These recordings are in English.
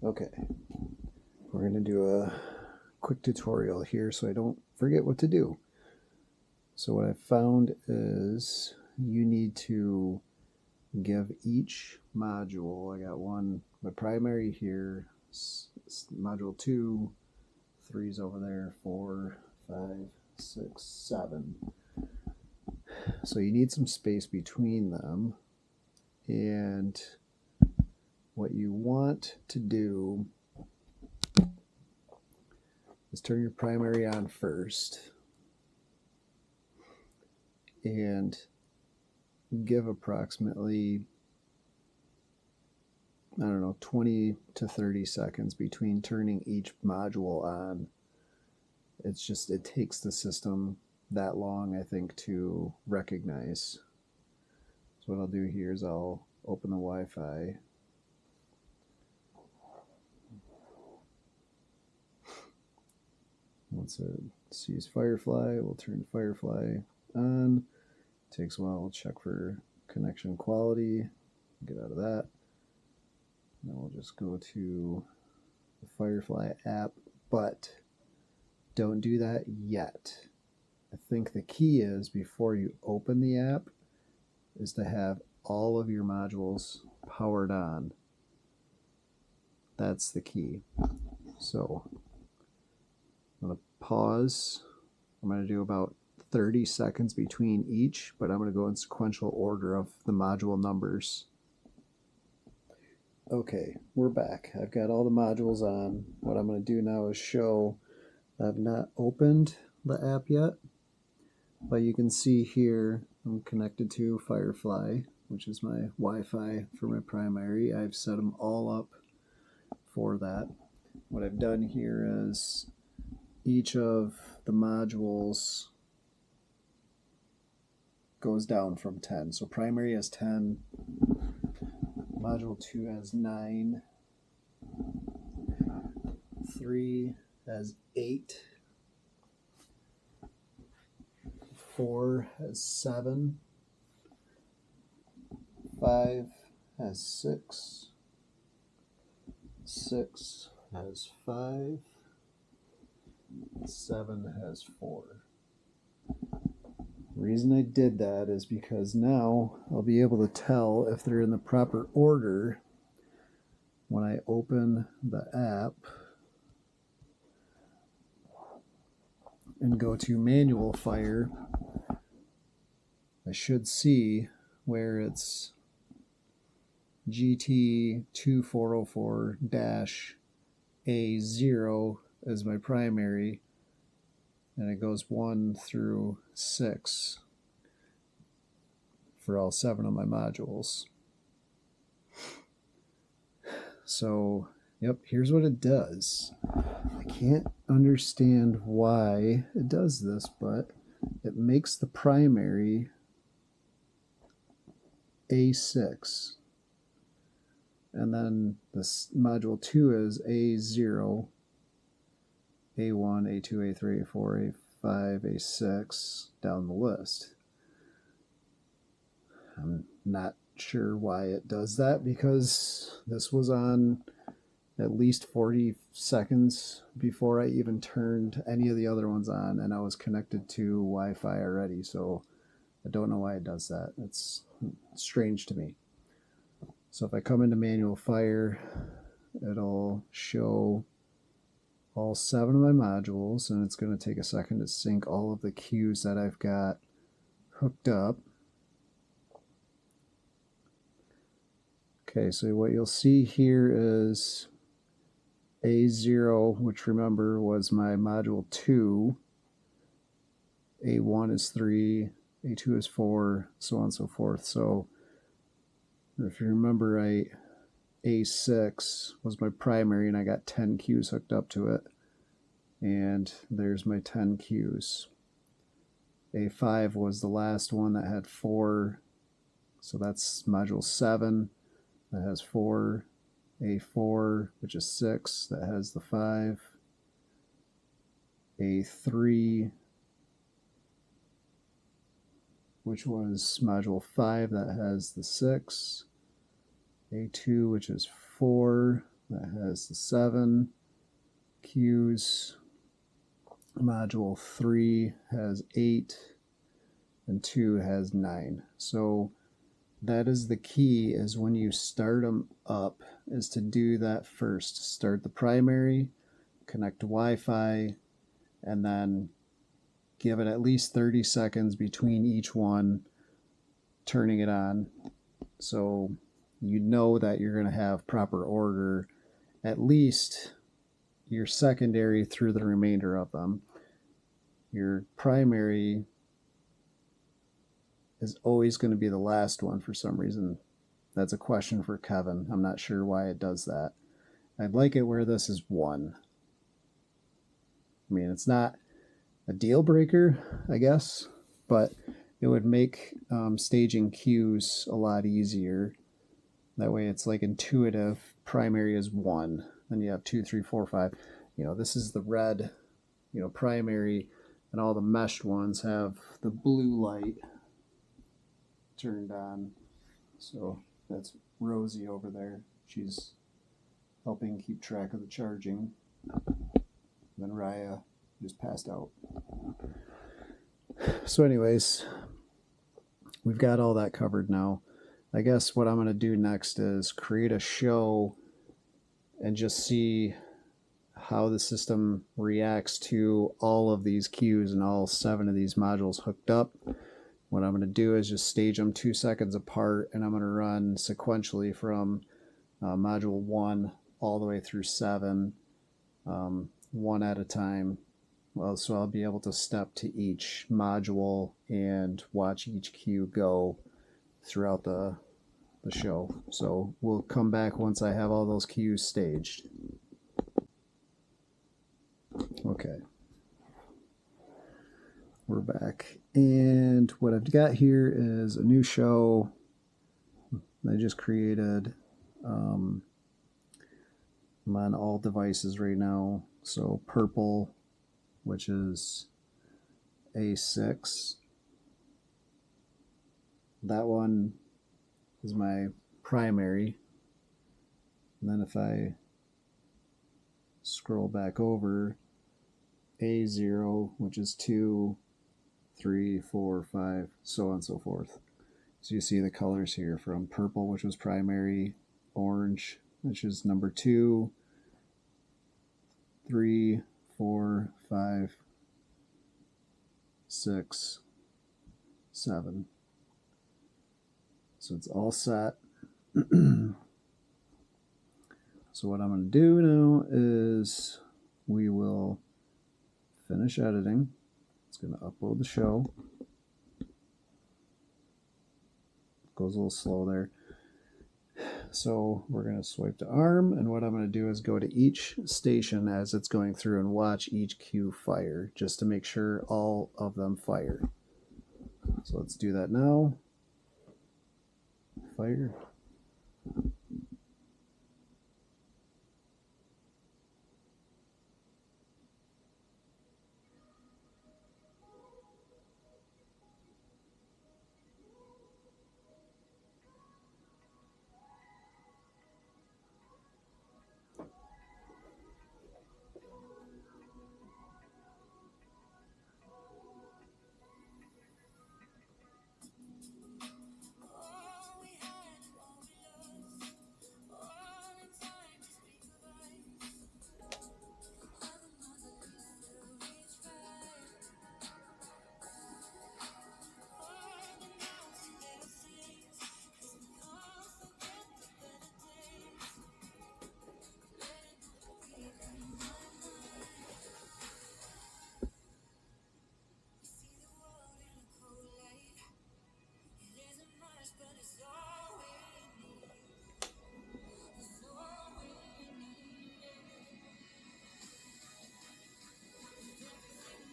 Okay, we're going to do a quick tutorial here so I don't forget what to do. So what I found is you need to give each module, I got one, my primary here, module 2, 3's over there, 4, 5, 6, 7. So you need some space between them, and what you want to do is turn your primary on first and give approximately, I don't know, 20 to 30 seconds between turning each module on. It's just, it takes the system that long, I think, to recognize. So what I'll do here is I'll open the Wi-Fi. Once it sees Firefly, we'll turn Firefly on. Takes a while, we'll check for connection quality, get out of that. Then we'll just go to the Firefly app, but don't do that yet. I think the key is, before you open the app, is to have all of your modules powered on. That's the key. So I'm going to pause. I'm going to do about 30 seconds between each, but I'm going to go in sequential order of the module numbers. Okay, we're back. I've got all the modules on. What I'm going to do now is show, I've not opened the app yet, but you can see here I'm connected to Firefly, which is my Wi-Fi for my primary. I've set them all up for that. What I've done here is each of the modules goes down from 10. So primary has 10, module 2 has 9, 3 has 8, 4 has 7, 5 has 6, 6 has 5, 7 has 4. The reason I did that is because now I'll be able to tell if they're in the proper order when I open the app and go to manual fire. I should see where it's GT2404-A0 as my primary, and it goes 1 through 6 for all 7 of my modules. So, yep, here's what it does. I can't understand why it does this, but it makes the primary A6. And then this module 2 is A0, A1, A2, A3, A4, A5, A6, down the list. I'm not sure why it does that, because this was on at least 40 seconds before I even turned any of the other ones on, and I was connected to Wi-Fi already, so I don't know why it does that. It's strange to me. So if I come into manual fire, it'll show all 7 of my modules, and it's going to take a second to sync all of the queues that I've got hooked up. Okay, so what you'll see here is A0, which remember was my module 2, A1 is 3, A2 is 4, so on and so forth. So if you remember right, A6 was my primary, and I got 10 queues hooked up to it. And there's my 10 queues. A5 was the last one that had 4, so that's module 7, that has 4. A4, which is 6, that has the 5. A3, which was module 5, that has the 6. A2, which is 4, that has the 7 queues. Module 3 has 8, and 2 has 9. So that is the key, is when you start them up, is to do that first. Start the primary, connect to Wi-Fi, and then give it at least 30 seconds between each one, turning it on. So you know that you're going to have proper order, at least your secondary through the remainder of them. Your primary is always going to be the last one for some reason. That's a question for Kevin. I'm not sure why it does that. I'd like it where this is 1. I mean, it's not a deal breaker, I guess, but it would make staging queues a lot easier. That way it's like intuitive. Primary is 1. Then you have 2, 3, 4, 5. You know, this is the red, you know, primary, and all the meshed ones have the blue light turned on. So that's Rosie over there. She's helping keep track of the charging. Then Raya just passed out. So anyways, we've got all that covered now. I guess what I'm going to do next is create a show and just see how the system reacts to all of these queues and all 7 of these modules hooked up. What I'm going to do is just stage them 2 seconds apart, and I'm going to run sequentially from module 1 all the way through 7, one at a time. Well, so I'll be able to step to each module and watch each queue go throughout the show. So we'll come back once I have all those queues staged. Okay, we're back, and what I've got here is a new show I just created. I'm on all devices right now, so purple, which is A6, that one is my primary. And then if I scroll back over, A0, which is 2, 3, 4, 5, so on and so forth. So you see the colors here from purple, which was primary, orange, which is number 2, 3, 4, 5, 6, 7. So it's all set. So what I'm going to do now is we will finish editing. It's going to upload the show. Goes a little slow there. So we're going to swipe to ARM, and what I'm going to do is go to each station as it's going through and watch each queue fire, just to make sure all of them fire. So let's do that now. Fire.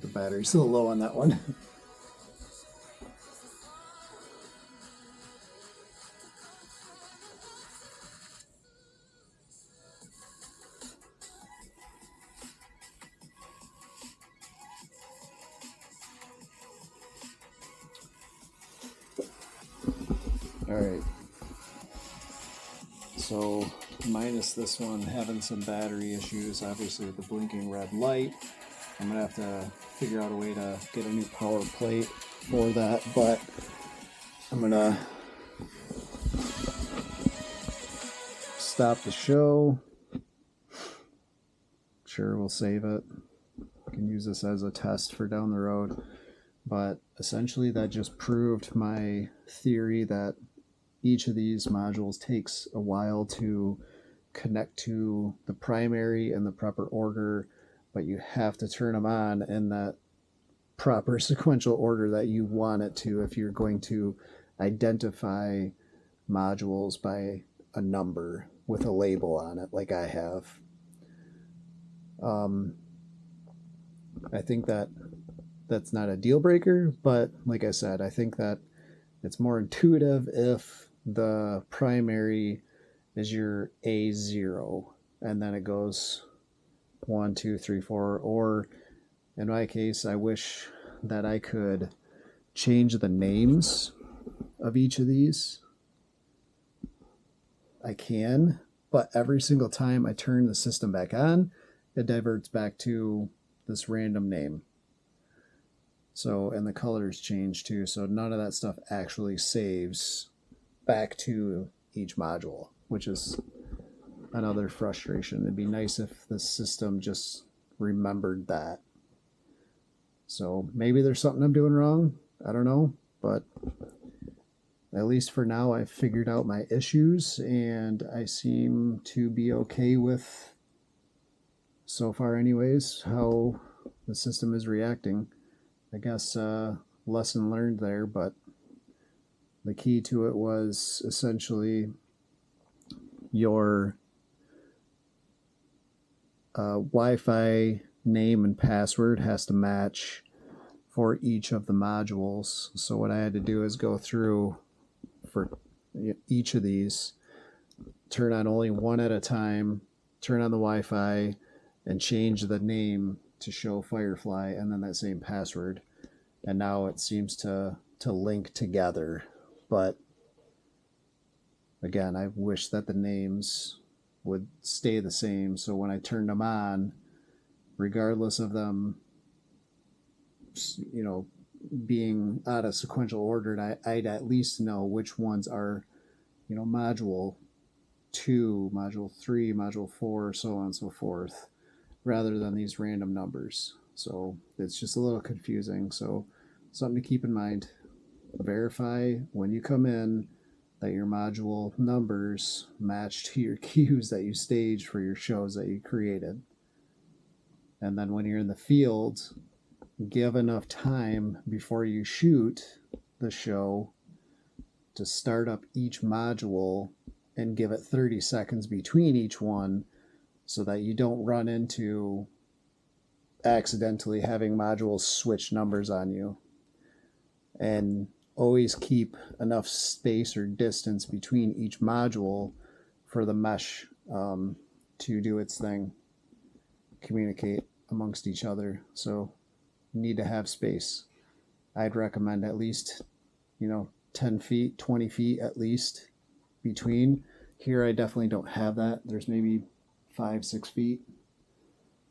The battery's still low on that one. All right. So minus this one having some battery issues, obviously with the blinking red light. I'm going to have to figure out a way to get a new power plate for that, but I'm going to stop the show. Sure, we'll save it. I can use this as a test for down the road. But essentially that just proved my theory that each of these modules takes a while to connect to the primary in the proper order, but you have to turn them on in that proper sequential order that you want it to if you're going to identify modules by a number with a label on it like I have. I think that that's not a deal breaker, but like I said, I think that it's more intuitive if the primary is your A0 and then it goes 1, 2, 3, 4, or in my case, I wish that I could change the names of each of these. I can, but every single time I turn the system back on, it diverts back to this random name. So, and the colors change too, so none of that stuff actually saves back to each module, which is another frustration. It'd be nice if the system just remembered that. So maybe there's something I'm doing wrong, I don't know, but at least for now I've figured out my issues and I seem to be okay with, so far anyways, how the system is reacting. I guess lesson learned there, but the key to it was essentially your Wi-Fi name and password has to match for each of the modules. So what I had to do is go through for each of these, turn on only one at a time, turn on the Wi-Fi, and change the name to show Firefly and then that same password, and now it seems to link together. But again, I wish that the names would stay the same, so when I turned them on, regardless of them being out of sequential order, I'd at least know which ones are module 2, module 3, module 4, so on and so forth, rather than these random numbers. So it's just a little confusing. So something to keep in mind. Verify when you come in that your module numbers match to your cues that you staged for your shows that you created. And then when you're in the field, give enough time before you shoot the show to start up each module and give it 30 seconds between each one, so that you don't run into accidentally having modules switch numbers on you. And always keep enough space or distance between each module for the mesh to do its thing, communicate amongst each other. So you need to have space. I'd recommend at least 10 feet, 20 feet at least between. Here I definitely don't have that. There's maybe 5-6 feet,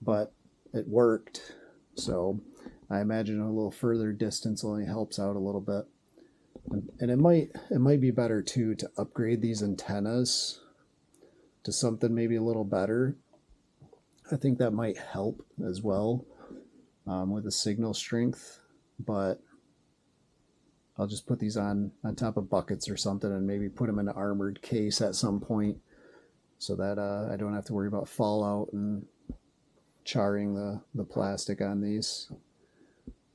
but it worked. So I imagine a little further distance only helps out a little bit. And it might be better too to upgrade these antennas to something maybe a little better. I think that might help as well with the signal strength, but I'll just put these on top of buckets or something and maybe put them in an armored case at some point, so that I don't have to worry about fallout and charring the plastic on these.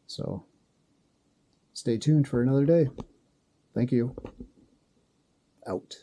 So stay tuned for another day. Thank you. Out.